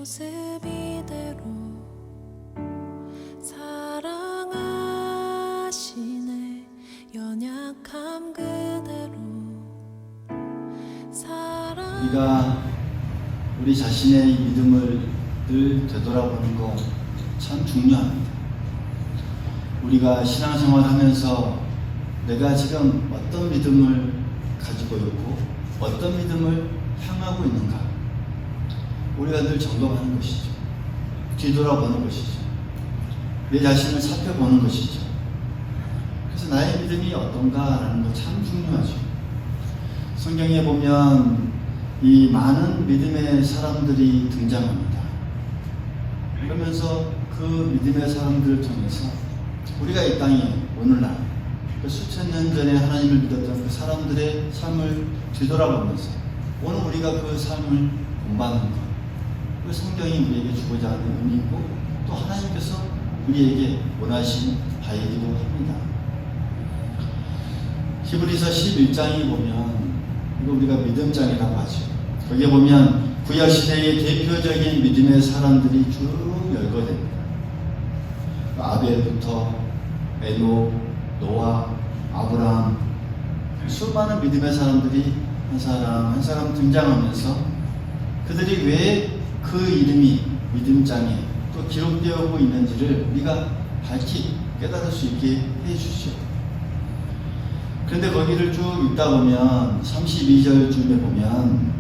모습 이대로 사랑하시네. 연약함 그대로 우리가 우리 자신의 믿음을 늘 되돌아보는 거 참 중요합니다. 우리가 신앙생활 하면서 내가 지금 어떤 믿음을 가지고 있고 어떤 믿음을 향하고 있는가, 우리가 늘 점검하는 것이죠. 뒤돌아보는 것이죠. 내 자신을 살펴보는 것이죠. 그래서 나의 믿음이 어떤가라는 거 참 중요하죠. 성경에 보면 이 많은 믿음의 사람들이 등장합니다. 그러면서 그 믿음의 사람들을 통해서 우리가 이 땅에 오늘날 그 수천 년 전에 하나님을 믿었던 그 사람들의 삶을 뒤돌아보면서 오늘 우리가 그 삶을 본받는 것, 그 성경이 우리에게 주고자 하는 의미이고 또 하나님께서 우리에게 원하신 바이기도 합니다. 히브리서 11장에 보면, 이거 우리가 믿음장이라고 하죠. 거기에 보면 구약시대의 대표적인 믿음의 사람들이 쭉 열거됩니다. 아벨부터 에녹, 노아, 아브라함, 수많은 믿음의 사람들이 한 사람 한 사람 등장하면서 그들이 왜 그 이름이 믿음장에 또 기록되어 있는지를 우리가 밝히 깨달을 수 있게 해주시오. 그런데 거기를 쭉 읽다 보면 32절쯤에 보면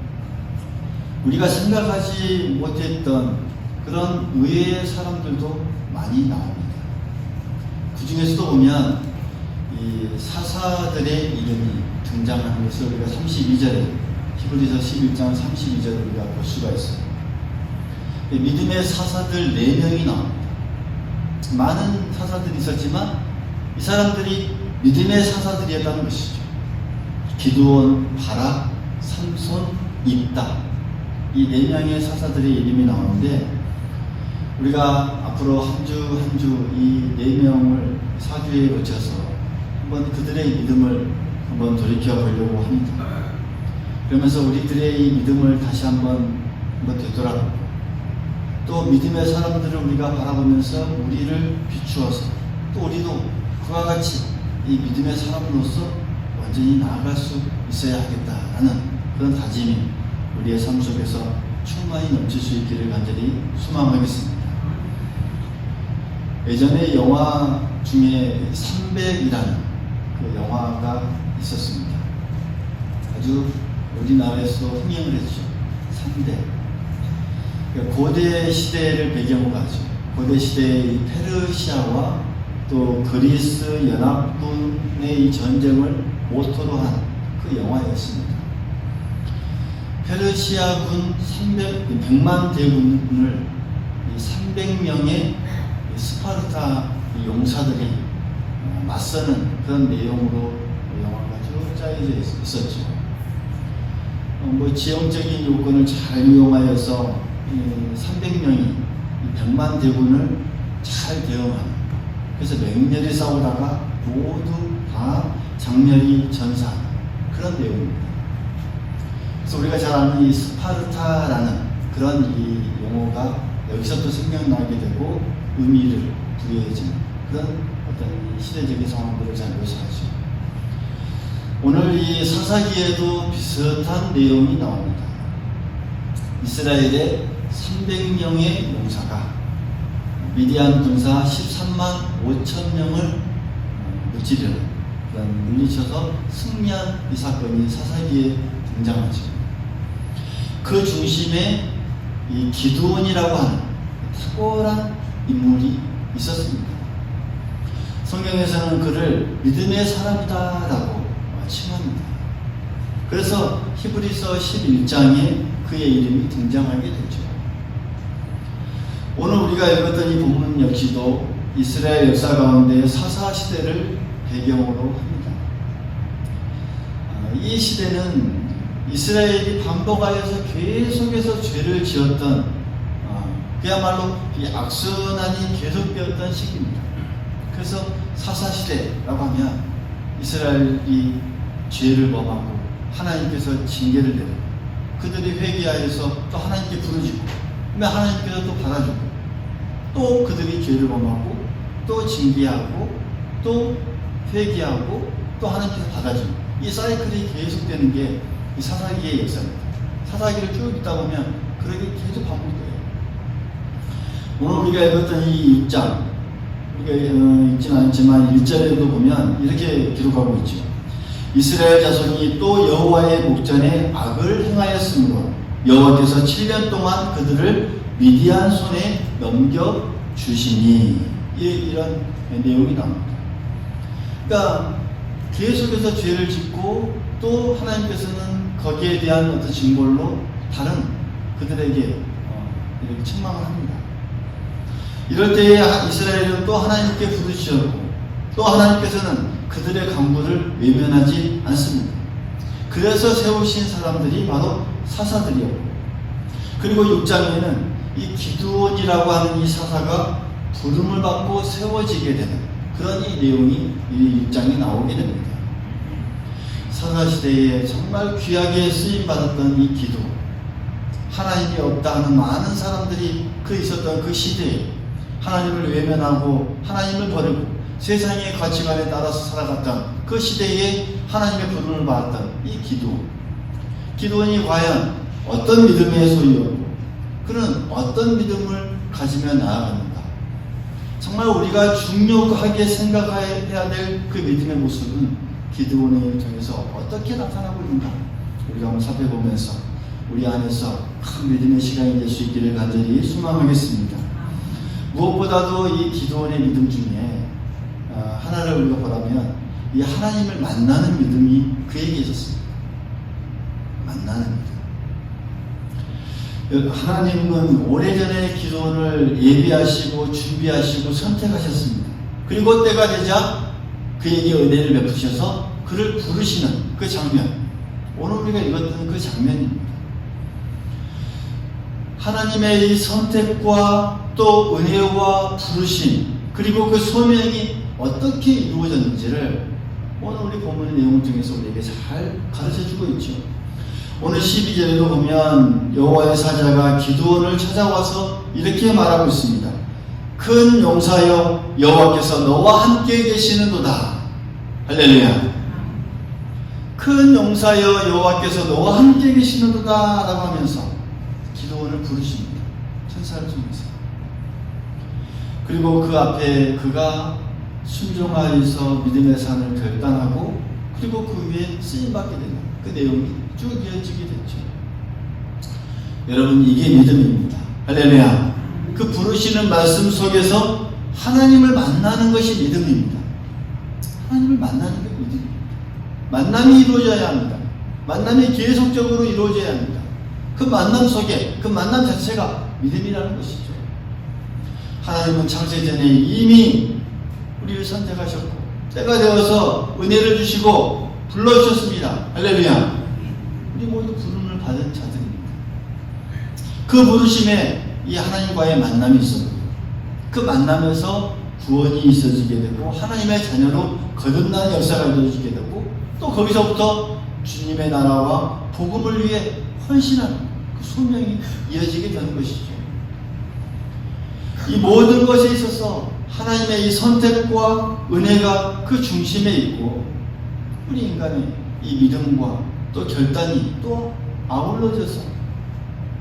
우리가 생각하지 못했던 그런 의외의 사람들도 많이 나옵니다. 그 중에서도 보면 이 사사들의 이름이 등장하는 것을 우리가 32절에, 히브리서 11장 32절을 우리가 볼 수가 있어요. 믿음의 사사들 4명이 나옵니다. 많은 사사들이 있었지만 이 사람들이 믿음의 사사들이었다는 것이죠. 기드온, 바락, 삼손, 입다, 이 4명의 사사들의 이름이 나오는데 우리가 앞으로 한 주 한 주 이 4명을 4주에 거쳐서 한번 그들의 믿음을 한번 돌이켜 보려고 합니다. 그러면서 우리들의 이 믿음을 다시 한번 되돌아보고 또 믿음의 사람들을 우리가 바라보면서 우리를 비추어서 또 우리도 그와 같이 이 믿음의 사람으로서 완전히 나아갈 수 있어야 하겠다라는 그런 다짐이 우리의 삶 속에서 충만히 넘칠 수 있기를 간절히 소망하겠습니다. 예전에 영화 중에 300이라는 그 영화가 있었습니다. 아주 우리나라에서 흥행을 했죠. 300. 고대 시대를 배경으로 하죠. 고대 시대의 페르시아와 또 그리스 연합군의 이 전쟁을 모토로 한 그 영화였습니다. 페르시아군 100만 대군을 300명의 스파르타 용사들이 맞서는 그런 내용으로 영화가 쭉 짜여져 있었죠. 지형적인 요건을 잘 이용하여서 300명이 100만 대군을 잘 대응하는, 그래서 맹렬히 싸우다가 모두 다 장렬히 전사하는 그런 내용입니다. 그래서 우리가 잘 아는 이 스파르타라는 그런 이 용어가 여기서 또 생각나게 되고 의미를 부여해지는 그런 어떤 시대적인 상황들을 잘 묘사하죠. 오늘 이 사사기에도 비슷한 내용이 나옵니다. 이스라엘의 300명의 용사가 미디안 군사 13만 5천 명을 무찌르는 그런 물리쳐서 승리한 이 사건이 사사기에 등장하죠. 그 중심에 이 기드온이라고 하는 탁월한 인물이 있었습니다. 성경에서는 그를 믿음의 사람이다라고 칭합니다. 그래서 히브리서 11장에 그의 이름이 등장하게 되죠. 오늘 우리가 읽었던 이 본문 역시도 이스라엘 역사 가운데 사사 시대를 배경으로 합니다. 이 시대는 이스라엘이 반복하여서 계속해서 죄를 지었던 그야말로 이 악순환이 계속되었던 시기입니다. 그래서 사사 시대라고 하면 이스라엘이 죄를 범하고 하나님께서 징계를 내리고 그들이 회개하여서 또 하나님께 부르짖고 그러면 하나님께서 또 받아주고, 또 그들이 죄를 범하고, 또 징계하고, 또 회개하고, 또 하나님께서 받아주고, 이 사이클이 계속되는 게 이 사사기의 역사입니다. 사사기를 쭉 읽다 보면 그렇게 계속 반복돼요. 오늘 우리가 읽었던 이 6장, 우리가 읽지는 않지만 1절에도 보면 이렇게 기록하고 있죠. 이스라엘 자손이 또 여호와의 목전에 악을 행하였으므로 여호와께서 7년 동안 그들을 미디안 손에 넘겨주시니, 이런 내용이 나옵니다. 그러니까 계속해서 죄를 짓고 또 하나님께서는 거기에 대한 어떤 징벌로 다른 그들에게 이렇게 책망을 합니다. 이럴 때에 이스라엘은 또 하나님께 부르짖었고, 또 하나님께서는 그들의 강구를 외면하지 않습니다. 그래서 세우신 사람들이 바로 사사들이었고, 그리고 6장에는 이 기드온이라고 하는 이 사사가 부름을 받고 세워지게 되는 그런 이 내용이 이 6장에 나오게 됩니다. 사사시대에 정말 귀하게 쓰임받았던 이 기도, 하나님이 없다 하는 많은 사람들이 있었던 그 시대에 하나님을 외면하고 하나님을 버리고 세상의 가치관에 따라서 살아갔던 그 시대에 하나님의 부름을 받았던 이 기드온이 과연 어떤 믿음의 소유였고, 그는 어떤 믿음을 가지며 나아갔는가. 정말 우리가 중요하게 생각해야 될 그 믿음의 모습은 기드온을 통해서 어떻게 나타나고 있는가, 우리가 한번 살펴보면서 우리 안에서 큰 믿음의 시간이 될 수 있기를 간절히 소망하겠습니다. 무엇보다도 이 기드온의 믿음 중에 하나를 우리가 보라면 이 하나님을 만나는 믿음이 그에게 있었습니다. 만나는 믿음. 하나님은 오래전에 기드온을 예비하시고 준비하시고 선택하셨습니다. 그리고 때가 되자 그에게 은혜를 베푸셔서 그를 부르시는 그 장면, 오늘 우리가 읽었던 그 장면입니다. 하나님의 이 선택과 또 은혜와 부르심, 그리고 그 소명이 어떻게 이루어졌는지를 오늘 우리 본문의 내용을 통해서 우리에게 잘 가르쳐주고 있죠. 오늘 12절에도 보면 여호와의 사자가 기드온을 찾아와서 이렇게 말하고 있습니다. 큰 용사여, 여호와께서 너와 함께 계시는도다. 할렐루야. 큰 용사여, 여호와께서 너와 함께 계시는도다 라고 하면서 기드온을 부르십니다. 천사를 통해서. 그리고 그 앞에 그가 순종하여서 믿음의 산을 결단하고, 그리고 그 위에 쓰임받게 되는 그 내용이 쭉 이어지게 됐죠. 여러분, 이게 믿음입니다. 할렐루야. 그 부르시는 말씀 속에서 하나님을 만나는 것이 믿음입니다. 하나님을 만나는 게 믿음입니다. 만남이 이루어져야 합니다. 만남이 계속적으로 이루어져야 합니다. 그 만남 속에, 그 만남 자체가 믿음이라는 것이죠. 하나님은 창세전에 이미 우리를 선택하셨고, 때가 되어서 은혜를 주시고 불러주셨습니다. 할렐루야. 우리 모두 부름을 받은 자들입니다. 그 부르심에 이 하나님과의 만남이 있었고, 그 만남에서 구원이 있어지게 되고 하나님의 자녀로 거듭나는 역사가 이루어지게 되고, 또 거기서부터 주님의 나라와 복음을 위해 헌신하는 그 소명이 이어지게 되는 것이죠. 이 모든 것에 있어서 하나님의 이 선택과 은혜가 그 중심에 있고, 우리 인간의 이 믿음과 또 결단이 또 아울러져서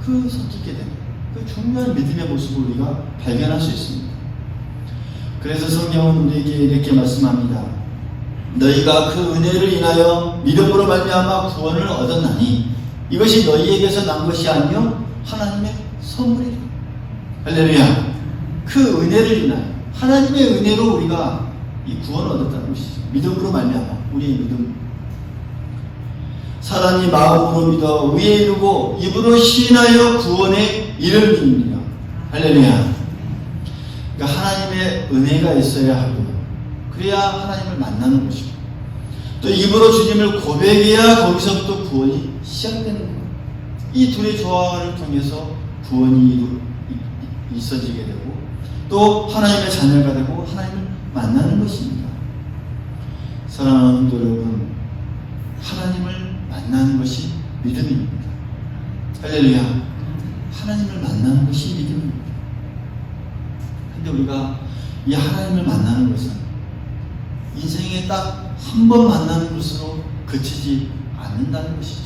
그 선택게 되는 그 중요한 믿음의 모습을 우리가 발견할 수 있습니다. 그래서 성경은 우리에게 이렇게 말씀합니다. 너희가 그 은혜를 인하여 믿음으로 말미암아 구원을 얻었나니 이것이 너희에게서 난 것이 아니요 하나님의 선물이다. 할렐루야. 그 은혜를 인하여, 하나님의 은혜로 우리가 이 구원을 얻었다는 것이죠. 믿음으로 말미암아 우리의 믿음. 사람이 마음으로 믿어 의에 이르고 입으로 시인하여 구원에 이르느니라. 할렐루야. 그러니까 하나님의 은혜가 있어야 하고요. 그래야 하나님을 만나는 것이고, 또 입으로 주님을 고백해야 거기서부터 구원이 시작되는 거예요. 이 둘의 조화를 통해서 구원이 있어지게 되고, 또 하나님의 자녀가 되고 하나님을 만나는 것입니다. 사랑하는 여러분, 하나님을 만나는 것이 믿음입니다. 할렐루야. 하나님을 만나는 것이 믿음입니다. 근데 우리가 이 하나님을 만나는 것은 인생에 딱 한 번 만나는 것으로 그치지 않는다는 것이죠.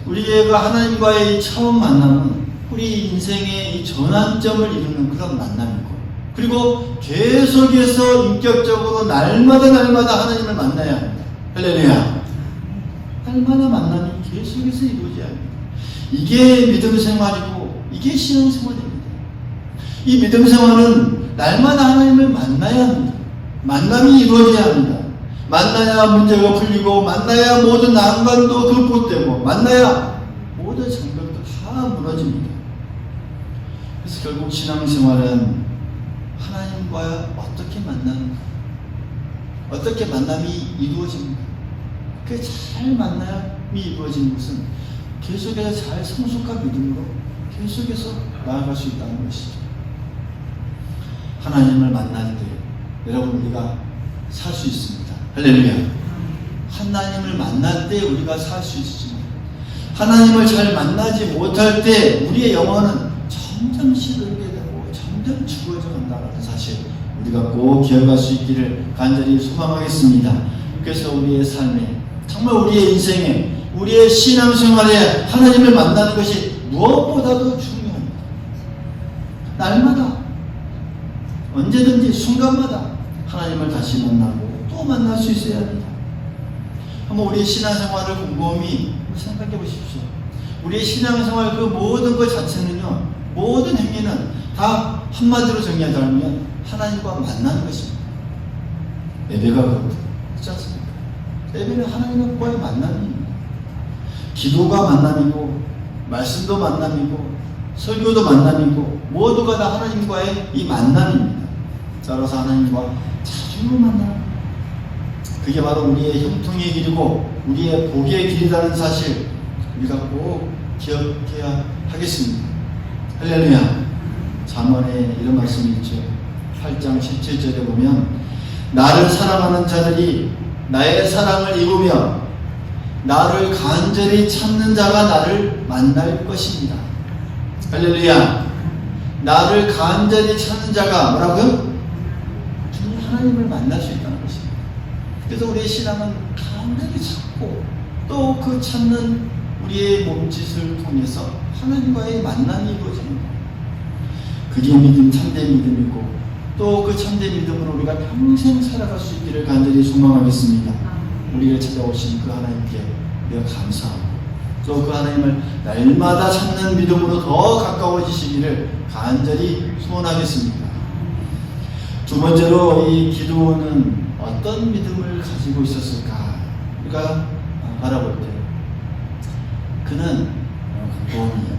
우리가 하나님과의 처음 만남은 우리 인생의 이 전환점을 이루는 그런 만남이고, 그리고 계속해서 인격적으로 날마다 하나님을 만나야 합니다. 할렐루야. 날마다 만남이 계속해서 이루어져야 합니다. 이게 믿음 생활이고 이게 신앙 생활입니다. 이 믿음 생활은 날마다 하나님을 만나야 합니다. 만남이 이루어져야 합니다. 만나야 문제가 풀리고, 만나야 모든 난관도 극복되고, 만나야 모든 장벽도 다 무너집니다. 그래서 결국 신앙생활은 하나님과 어떻게 만나는가, 어떻게 만남이 이루어집니까? 그 잘 만남이 이루어지는 것은 계속해서 잘 성숙한 믿음으로 계속해서 나아갈 수 있다는 것이죠. 하나님을 만날 때 여러분 우리가 살 수 있습니다. 할렐루야. 하나님을 만날 때 우리가 살 수 있지만 하나님을 잘 만나지 못할 때 우리의 영혼은 점점 시들게 되고 점점 죽어져 간다는 사실 우리가 꼭 기억할 수 있기를 간절히 소망하겠습니다. 그래서 우리의 삶에, 정말 우리의 인생에, 우리의 신앙생활에 하나님을 만나는 것이 무엇보다도 중요합니다. 날마다 언제든지 순간마다 하나님을 다시 만나고 또 만날 수 있어야 합니다. 한번 우리의 신앙생활을 곰곰이 생각해 보십시오. 우리의 신앙생활 그 모든 것 자체는요, 모든 행위는 다 한마디로 정리하자면 하나님과 만나는 것입니다. 예배가 그렇지 않습니까? 예배는 하나님과의 만남입니다. 기도가 만남이고, 말씀도 만남이고, 설교도 만남이고, 모두가 다 하나님과의 이 만남입니다. 따라서 하나님과 자주 만나는, 그게 바로 우리의 형통의 길이고 우리의 복의 길이라는 사실 우리가 꼭 기억해야 하겠습니다. 할렐루야. 잠언에 이런 말씀이 있죠. 8장 17절에 보면 나를 사랑하는 자들이 나의 사랑을 입으며 나를 간절히 찾는 자가 나를 만날 것입니다. 할렐루야. 나를 간절히 찾는 자가 뭐라고요? 하나님을 만날 수 있다는 것입니다. 그래서 우리의 신앙은 간절히 찾고 또 그 찾는 우리의 몸짓을 통해서 하나님과의 만남이 이루어집니다. 그게 믿음, 참된 믿음이고 또 그 참된 믿음으로 우리가 평생 살아갈 수 있기를 간절히 소망하겠습니다. 우리를 찾아오신 그 하나님께 내가 감사하고 또 그 하나님을 날마다 찾는 믿음으로 더 가까워지시기를 간절히 소원하겠습니다. 두 번째로 이 기드온은 어떤 믿음을 가지고 있었을까? 우리가 알아볼 때 그는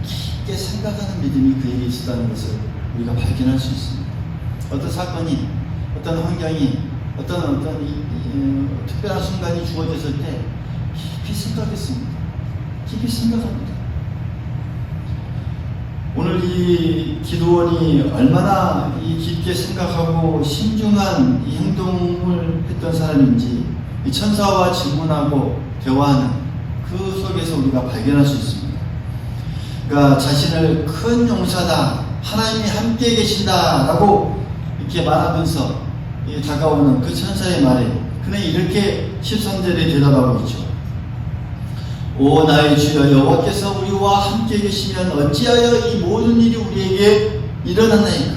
깊게 생각하는 믿음이 그에게 있었다는 것을 우리가 발견할 수 있습니다. 어떤 사건이, 어떤 환경이, 어떤 특별한 순간이 주어졌을 때 깊이 생각했습니다. 깊이 생각합니다. 오늘 이 기드온이 얼마나 이 깊게 생각하고 신중한 이 행동을 했던 사람인지 이 천사와 질문하고 대화하는 그 속에서 우리가 발견할 수 있습니다. 그러니까 자신을 큰 용사다, 하나님이 함께 계신다라고 이렇게 말하면서 다가오는 그 천사의 말에 그는 이렇게 13절에 대답하고 있죠. 오 나의 주여, 여호와께서 우리와 함께 계시면 어찌하여 이 모든 일이 우리에게 일어났나이까?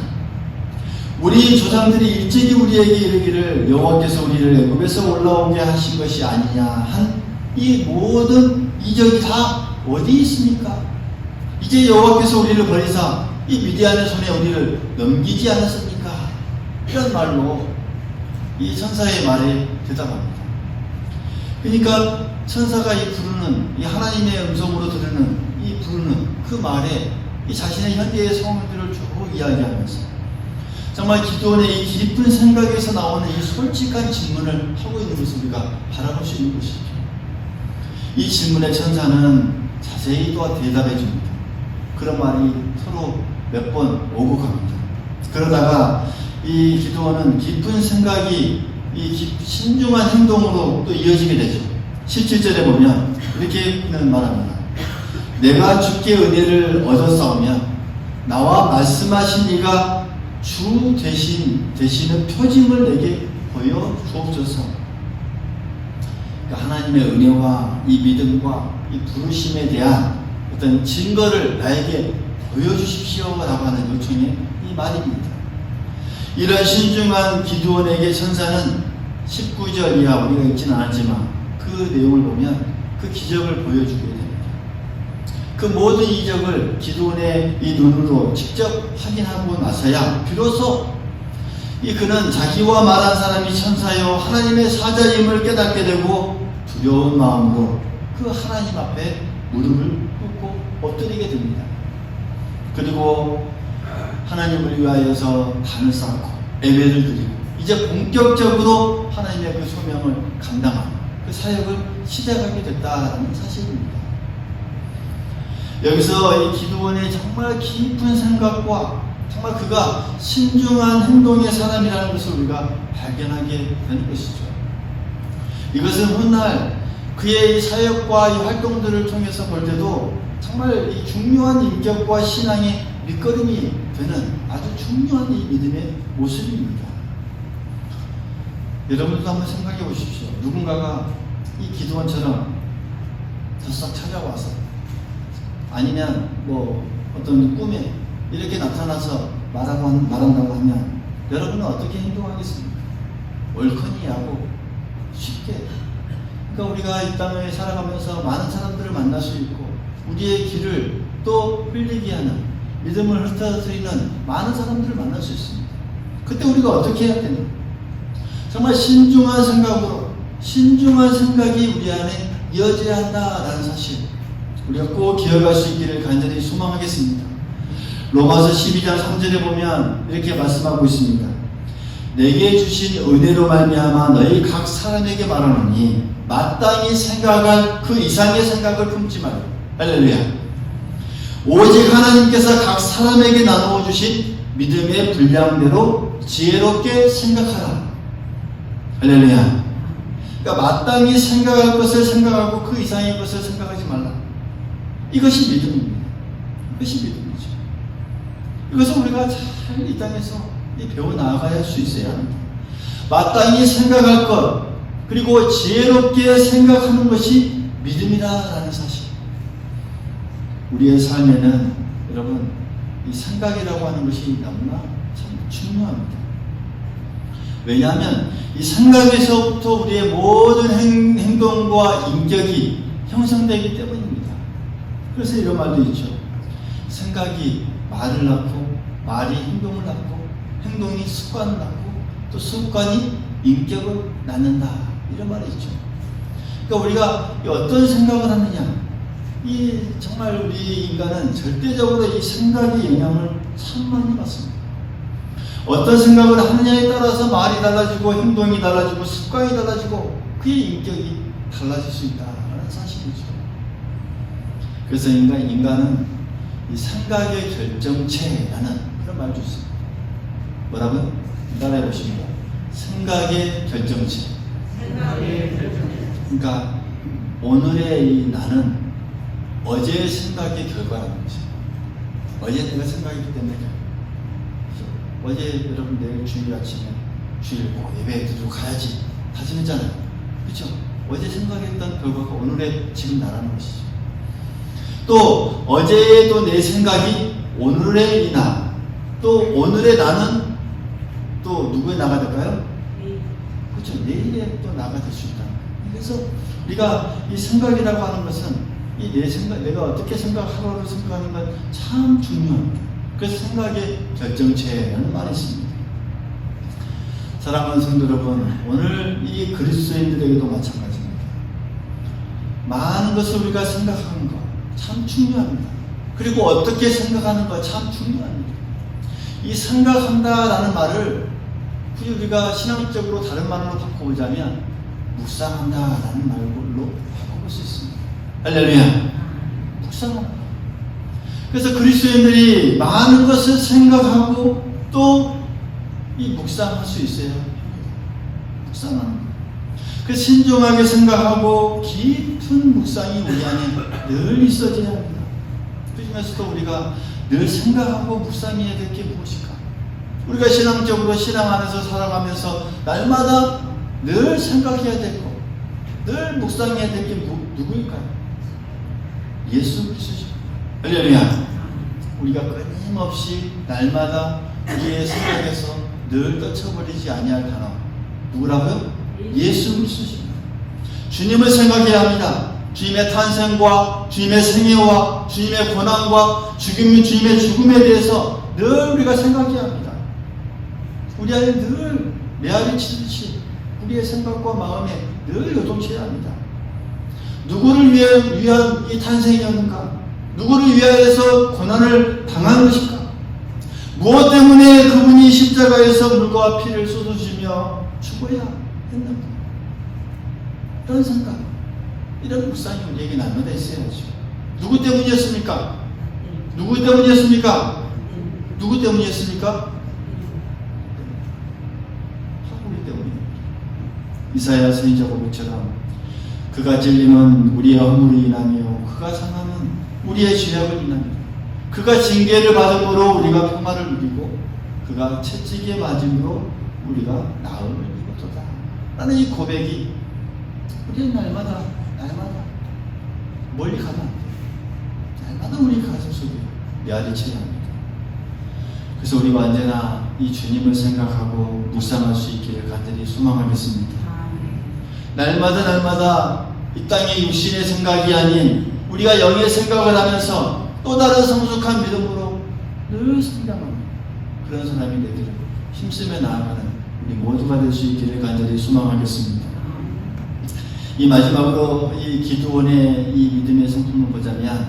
우리 조상들이 일찍이 우리에게 이르기를 여호와께서 우리를 애굽에서 올라오게 하신 것이 아니냐 한 이 모든 이적이 다 어디 있습니까? 이제 여호와께서 우리를 버리사 이 미디안의 손에 우리를 넘기지 않았습니까? 이런 말로 이 천사의 말에 대답합니다. 그러니까 천사가 이 부르는, 이 하나님의 음성으로 들으는 이 부르는 그 말에 이 자신의 현재의 상황들을 쭉 이야기하면서 정말 기드온의 이 깊은 생각에서 나오는 이 솔직한 질문을 하고 있는 것을 우리가 바라볼 수 있는 것이죠. 이 질문에 천사는 자세히 또 대답해 줍니다. 그런 말이 서로 몇 번 오고 갑니다. 그러다가 이 기드온은 깊은 생각이 이 신중한 행동으로 또 이어지게 되죠. 17절에 보면 이렇게 말합니다. 내가 주께 은혜를 얻었사오면 나와 말씀하신 이가 주 되시는 표징을 내게 보여 주옵소서. 그러니까 하나님의 은혜와 이 믿음과 이 부르심에 대한 어떤 증거를 나에게 보여주십시오라고 하는 요청의 이 말입니다. 이런 신중한 기드온에게 천사는 19절 이하 우리가 읽지는 않았지만 그 내용을 보면 그 기적을 보여주게 됩니다. 그 모든 이적을 기드온의 이 눈으로 직접 확인하고 나서야 비로소 그는 자기와 말한 사람이 천사요 하나님의 사자임을 깨닫게 되고 두려운 마음으로 그 하나님 앞에 무릎을 꿇고 엎드리게 됩니다. 그리고 하나님을 위하여서 단을 쌓고 예배를 드리고 이제 본격적으로 하나님의 그 소명을 감당하는 그 사역을 시작하게 됐다는 사실입니다. 여기서 이 기드온의 정말 깊은 생각과 정말 그가 신중한 행동의 사람이라는 것을 우리가 발견하게 되는 것이죠. 이것은 훗날 그의 이 사역과 이 활동들을 통해서 볼 때도 정말 이 중요한 인격과 신앙의 밑거름이 되는 아주 중요한 이 믿음의 모습입니다. 여러분도 한번 생각해 보십시오. 누군가가 이 기드온처럼 덥석 찾아와서 아니면 뭐 어떤 꿈에 이렇게 나타나서 말한다고 하면 여러분은 어떻게 행동하겠습니까? 얼큰이 하고 쉽게. 그러니까 우리가 이 땅에 살아가면서 많은 사람들을 만날 수 있고 우리의 길을 또 흘리게 하는 믿음을 흩어뜨리는 많은 사람들을 만날 수 있습니다. 그때 우리가 어떻게 해야 되나? 정말 신중한 생각으로 신중한 생각이 우리 안에 이어져야 한다라는 사실 우리가 꼭 기억할 수 있기를 간절히 소망하겠습니다. 로마서 12장 3절에 보면 이렇게 말씀하고 있습니다. 내게 주신 은혜로 말미암아 너희 각 사람에게 말하노니 마땅히 생각할 그 이상의 생각을 품지 말고 할렐루야. 오직 하나님께서 각 사람에게 나누어 주신 믿음의 분량대로 지혜롭게 생각하라. 할렐루야. 그러니까 마땅히 생각할 것을 생각하고 그 이상의 것을 생각하지 말라. 이것이 믿음입니다. 이것이 믿음이죠. 이것을 우리가 잘 이 땅에서 배워 나아가야 할 수 있어야 합니다. 마땅히 생각할 것, 그리고 지혜롭게 생각하는 것이 믿음이다라는 사실. 우리의 삶에는 여러분 이 생각이라고 하는 것이 너무나 참 중요합니다. 왜냐하면 이 생각에서부터 우리의 모든 행동과 인격이 형성되기 때문입니다. 그래서 이런 말도 있죠. 생각이 말을 낳고 말이 행동을 낳고 행동이 습관을 낳고 또 습관이 인격을 낳는다. 이런 말이 있죠. 그러니까 우리가 어떤 생각을 하느냐, 정말 우리 인간은 절대적으로 이 생각의 영향을 참 많이 받습니다. 어떤 생각을 하느냐에 따라서 말이 달라지고 행동이 달라지고 습관이 달라지고 그의 인격이 달라질 수 있다는 사실이죠. 그래서 인간은 이 생각의 결정체라는 그런 말도 있습니다. 뭐라고요? 따라해 보십니다. 생각의 결정체. 그러니까 오늘의 이 나는 어제의 생각의 결과라는 거죠. 어제 내가 생각했기 때문에 어제 여러분 내일 주일 아침에 주일 예배 드리러 가야지 다짐했잖아요. 그렇죠? 어제 생각했던 결과가 오늘의 지금 나라는 것이죠. 또 어제의 또 내 생각이 오늘의 이 나, 또 오늘의 나는 또 누구의 나가 될까요? 그렇죠. 내일의 또 나가 될 수 있다. 그래서 우리가 이 생각이라고 하는 것은 이 내 생각, 내가 어떻게 생각하라고 생각하는 건 참 중요합니다. 그래서 생각의 결정체라는 말이 있습니다. 사랑하는 성도 여러분, 오늘 이 그리스도인들에게도 마찬가지입니다. 많은 것을 우리가 생각하는 것 참 중요합니다. 그리고 어떻게 생각하는 것 참 중요합니다. 이 생각한다라는 말을 굳이 우리가 신앙적으로 다른 말로 바꿔보자면 묵상한다라는 말로 바꿔볼 수 있습니다. 할렐루야. 묵상한다. 그래서 그리스도인들이 많은 것을 생각하고 또 이 묵상할 수 있어야 합니다. 묵상하는 것. 그 신중하게 생각하고 깊은 묵상이 우리 안에 늘 있어져야 합니다. 중에서도 우리가 늘 생각하고 묵상해야 될 게 무엇일까? 우리가 신앙적으로 신앙 안에서 살아가면서 날마다 늘 생각해야 될 것, 늘 묵상해야 될 게 누구일까요? 예수 그리스도죠. 할렐루야. 우리가 끊임없이 날마다 우리의 생각에서 늘 떠쳐버리지 아니할 단어 누구라고요? 예수 그리스도십니다. 주님을 생각해야 합니다. 주님의 탄생과 주님의 생애와 주님의 고난과 주님의 죽음에 대해서 늘 우리가 생각해야 합니다. 우리 안에 늘 메아리 치듯이 우리의 생각과 마음에 늘 요동쳐야 합니다. 누구를 위한 이 탄생이었는가? 누구를 위하여서 고난을 당한 것인가? 무엇 때문에 그분이 십자가에서 물과 피를 쏟으시며 죽어야 했는가? 이런 생각, 이런 묵상이 우리에게 날마다 있어야죠. 누구 때문이었습니까? 누구 때문이었습니까? 누구 때문이었습니까? 우리 때문입니다. 이사야 선지자 고백처럼 그가 찔림은 우리의 허물을 인하며 그가 상함은 우리의 죄악을 인하며 그가 징계를 받음으로 우리가 평화를 누리고 그가 채찍에 맞음으로 우리가 나음을 입었도다 라는 이 고백이 우리는 날마다 멀리 가면 안 돼요. 날마다 우리 가슴 속에 메아리쳐야 합니다. 그래서 우리가 언제나 이 주님을 생각하고 묵상할 수 있기를 간절히 소망하겠습니다. 날마다 이 땅의 육신의 생각이 아닌 우리가 영의 생각을 하면서 또 다른 성숙한 믿음으로 늘 성장합니다. 그런 사람이 되기를 힘쓰며 나아가는 우리 모두가 될 수 있기를 간절히 소망하겠습니다. 이 마지막으로 이 기드온의 이 믿음의 성품을 보자면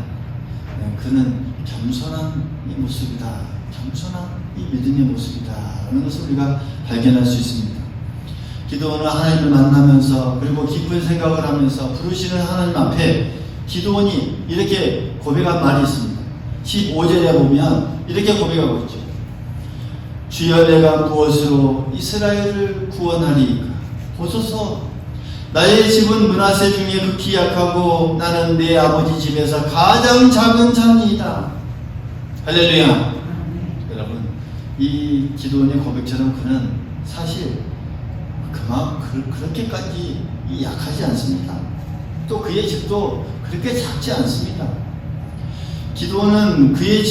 그는 겸손한 이 모습이다. 겸손한 이 믿음의 모습이다. 라는 것을 우리가 발견할 수 있습니다. 기드온은 하나님을 만나면서 그리고 깊은 생각을 하면서 부르시는 하나님 앞에 기드온이 이렇게 고백한 말이 있습니다. 15절에 보면 이렇게 고백하고 있죠. 주여 내가 무엇으로 이스라엘을 구원하리이까? 보소서 나의 집은 므낫세 중에 극히 약하고 나는 내 아버지 집에서 가장 작은 자니이다. 할렐루야. 여러분 이 기드온의 고백처럼 그는 사실 그렇게까지 약하지 않습니다. 또 그의 집도 그렇게 작지 않습니다. 기드온은 그의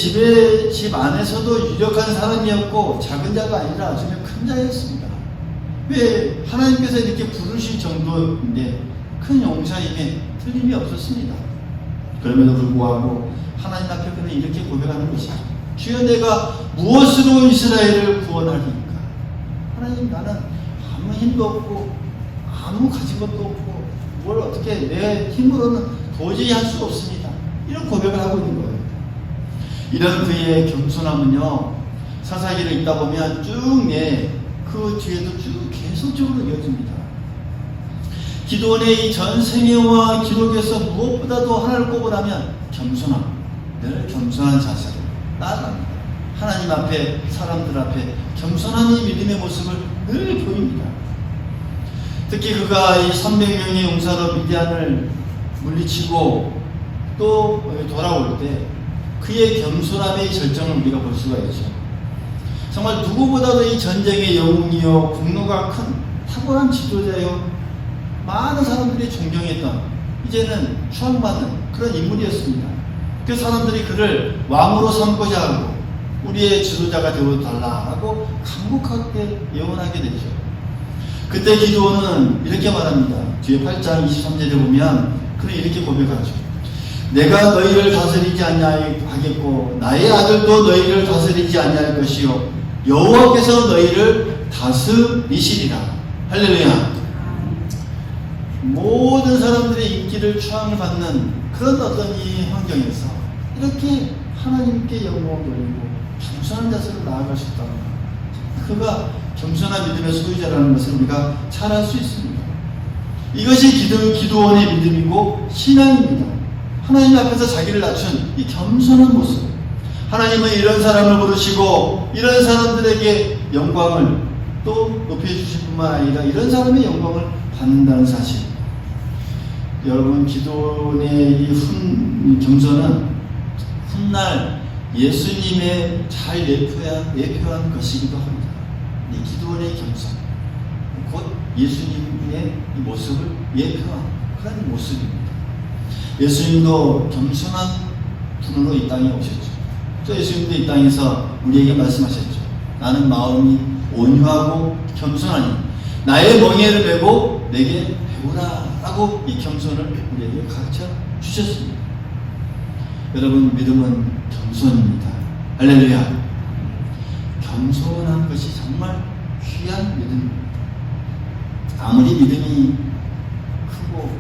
집 안에서도 유력한 사람이었고 작은 자가 아니라 아주 큰 자였습니다. 왜 하나님께서 이렇게 부르실 정도인데 큰 용사임에 틀림이 없었습니다. 그럼에도 불구하고 하나님 앞에 그는 이렇게 고백하는 것이죠. 주여 내가 무엇으로 이스라엘을 구원하리까? 하나님 나는 아무 힘도 없고 아무 가진 것도 없고 뭘 어떻게 내 힘으로는 도저히 할 수 없습니다. 이런 고백을 하고 있는 거예요. 이런 그의 겸손함은요 사사기를 읽다 보면 쭉 그 뒤에도 쭉 계속적으로 이어집니다. 기드온의 이 전 생애와 기록에서 무엇보다도 하나를 꼽으라면 겸손함, 늘 겸손한 자세로 나아갑니다. 하나님 앞에 사람들 앞에 겸손한 이 믿음의 모습을 늘 보입니다. 특히 그가 이 300명의 용사로 미디안을 물리치고 또 돌아올 때 그의 겸손함의 절정을 우리가 볼 수가 있죠. 정말 누구보다도 이 전쟁의 영웅이요 공로가 큰 탁월한 지도자요 많은 사람들이 존경했던 이제는 추앙받는 그런 인물이었습니다. 그 사람들이 그를 왕으로 삼고자 하고 우리의 지도자가 되어달라고 간곡하게 예언하게 되죠. 그때 기드온은 이렇게 말합니다. 뒤에 8장 23절에 보면 그는 이렇게 고백하죠. 내가 너희를 다스리지 아니하겠고 나의 아들도 너희를 다스리지 아니할 것이요 여호와께서 너희를 다스리시리라. 할렐루야. 모든 사람들의 인기를 추앙을 받는 그런 어떤 이 환경에서 이렇게 하나님께 영광을 돌리고 겸손한 자세로 나아갈 수 있다는 것, 그가 겸손한 믿음의 소유자라는 것을 우리가 잘 알 수 있습니다. 이것이 기드온의 믿음이고 신앙입니다. 하나님 앞에서 자기를 낮춘 이 겸손한 모습. 하나님은 이런 사람을 부르시고 이런 사람들에게 영광을 또 높여주실 뿐만 아니라 이런 사람의 영광을 받는다는 사실. 여러분 기드온의 이 겸손은 훗날 훗날 예수님의 잘 예표한 것이기도 합니다. 이 기도원의 겸손, 곧 예수님의 이 모습을 예표한 그런 모습입니다. 예수님도 겸손한 분으로 이 땅에 오셨죠. 또 예수님도 이 땅에서 우리에게 말씀하셨죠. 나는 마음이 온유하고 겸손하니 나의 멍에를 메고 내게 배우라 라고 이 겸손을 우리에게 가르쳐 주셨습니다. 여러분, 믿음은 겸손입니다. 할렐루야. 겸손한 것이 정말 귀한 믿음입니다. 아무리 믿음이 크고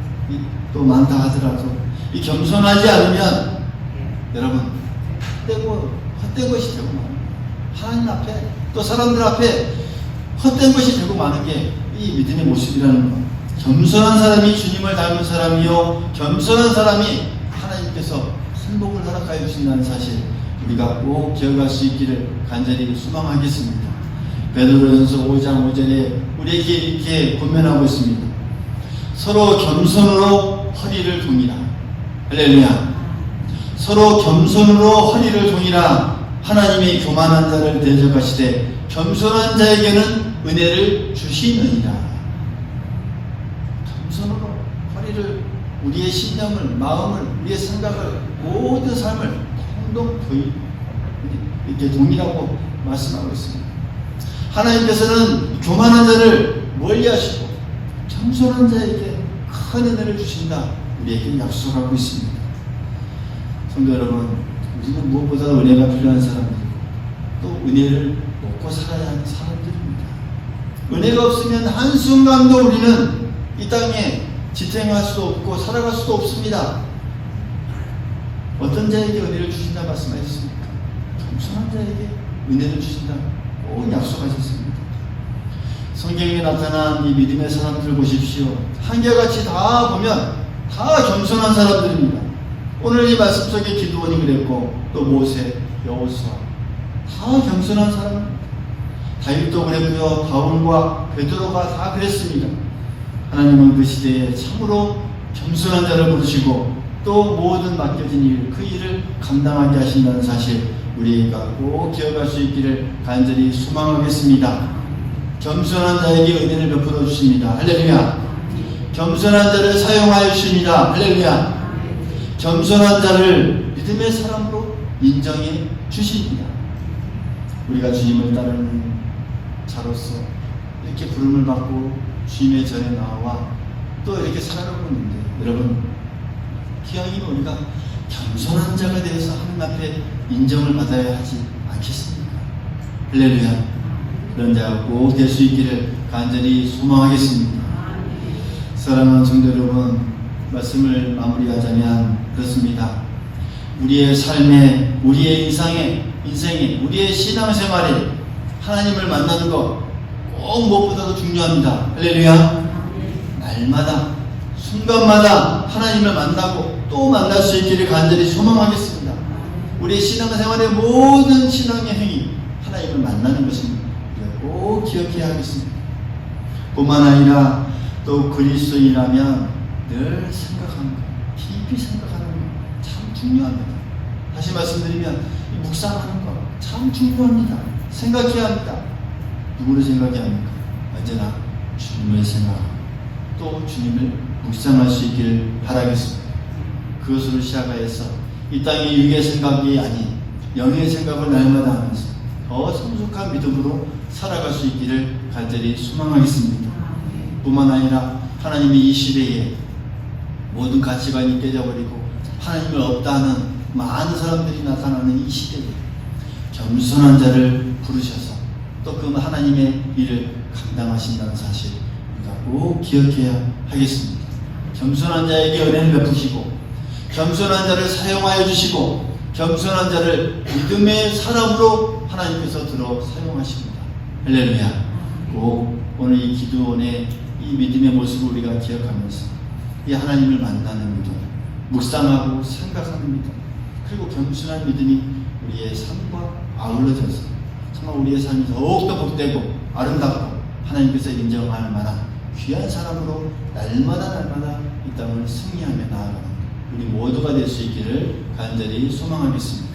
또 많다 하더라도 이 겸손하지 않으면 여러분 헛된 것이 되고 많은 하나님 앞에 또 사람들 앞에 헛된 것이 되고 많은 게 이 믿음의 모습이라는 것. 겸손한 사람이 주님을 닮은 사람이요 겸손한 사람이 하나님께서 행복을 허락하여 주신다는 사실 우리가 꼭 기억할 수 있기를 간절히 소망하겠습니다. 베드로전서 5장 5절에 우리에게 이렇게 권면하고 있습니다. 서로 겸손으로 허리를 동이라. 할렐루야. 서로 겸손으로 허리를 동이라. 하나님이 교만한 자를 대적하시되 겸손한 자에게는 은혜를 주시느니라. 겸손으로 허리를, 우리의 신념을, 마음을, 우리의 생각을, 모든 삶을 통동 이렇게 동이라고 말씀하고 있습니다. 하나님께서는 교만한 자를 멀리하시고 겸손한 자에게 큰 은혜를 주신다. 우리에게 약속하고 있습니다. 성도 여러분, 우리는 무엇보다 은혜가 필요한 사람들이고 또 은혜를 먹고 살아야 하는 사람들입니다. 은혜가 없으면 한순간도 우리는 이 땅에 지탱할 수도 없고 살아갈 수도 없습니다. 어떤 자에게 은혜를 주신다 말씀하셨습니까? 겸손한 자에게 은혜를 주신다 꼭 약속하셨습니다. 성경에 나타난 이 믿음의 사람들 보십시오. 한결같이 다 보면 다 겸손한 사람들입니다. 오늘 이 말씀 속에 기드온이 그랬고 또 모세, 여호수아 다 겸손한 사람입니다. 다윗도 그랬고요. 바울과 베드로가 다 그랬습니다. 하나님은 그 시대에 참으로 겸손한 자를 부르시고 또 모든 맡겨진 일, 그 일을 감당하게 하신다는 사실 우리가 꼭 기억할 수 있기를 간절히 소망하겠습니다. 겸손한 자에게 은혜를 베풀어 주십니다. 할렐루야. 겸손한 자를 사용하여 주십니다. 할렐루야. 겸손한 자를 믿음의 사람으로 인정해 주십니다. 우리가 주님을 따르는 자로서 이렇게 부름을 받고 주님의 전에 나와 또 이렇게 살아가고 있는데 여러분, 기왕이면 우리가 겸손한 자가 되어서 하나님 앞에 인정을 받아야 하지 않겠습니까? 할렐루야. 그런 자가 꼭 될 수 있기를 간절히 소망하겠습니다. 사랑하는 성도 여러분, 말씀을 마무리하자면 그렇습니다. 우리의 삶에, 우리의 인생에, 우리의 신앙생활에 하나님을 만나는 것 꼭 무엇보다도 중요합니다. 할렐루야. 날마다 순간마다 하나님을 만나고 또 만날 수 있기를 간절히 소망하겠습니다. 우리의 신앙생활의 모든 신앙의 행위, 하나님을 만나는 것입니다. 꼭 기억해야 하겠습니다. 뿐만 아니라 또 그리스도인이라면 늘 생각하는 것, 깊이 생각하는 것 참 중요합니다. 다시 말씀드리면 묵상하는 것 참 중요합니다. 생각해야 합니다. 누구를 생각해야 합니까? 언제나 주님을 생각하고 또 주님을 묵상할 수 있기를 바라겠습니다. 그것으로 시작하여서 이 땅의 육의 생각이 아닌 영의 생각을 날마다 하면서 더 성숙한 믿음으로 살아갈 수 있기를 간절히 소망하겠습니다. 뿐만 아니라 하나님이 이 시대에 모든 가치관이 깨져버리고 하나님을 없다는 많은 사람들이 나타나는 이 시대에 겸손한 자를 부르셔서 또 그 하나님의 일을 감당하신다는 사실 우리가 꼭 기억해야 하겠습니다. 겸손한 자에게 은혜를 베푸시고 겸손한 자를 사용하여 주시고 겸손한 자를 믿음의 사람으로 하나님께서 들어 사용하십니다. 할렐루야. 꼭 오늘 이 기드온의 이 믿음의 모습을 우리가 기억하면서 이 하나님을 만나는 믿음, 묵상하고 생각하는 믿음, 그리고 겸손한 믿음이 우리의 삶과 아울러져서 정말 우리의 삶이 더욱더 복되고 아름답고 하나님께서 인정할 만한 귀한 사람으로 날마다 이 땅을 승리하며 나아가는 우리 모두가 될 수 있기를 간절히 소망하겠습니다.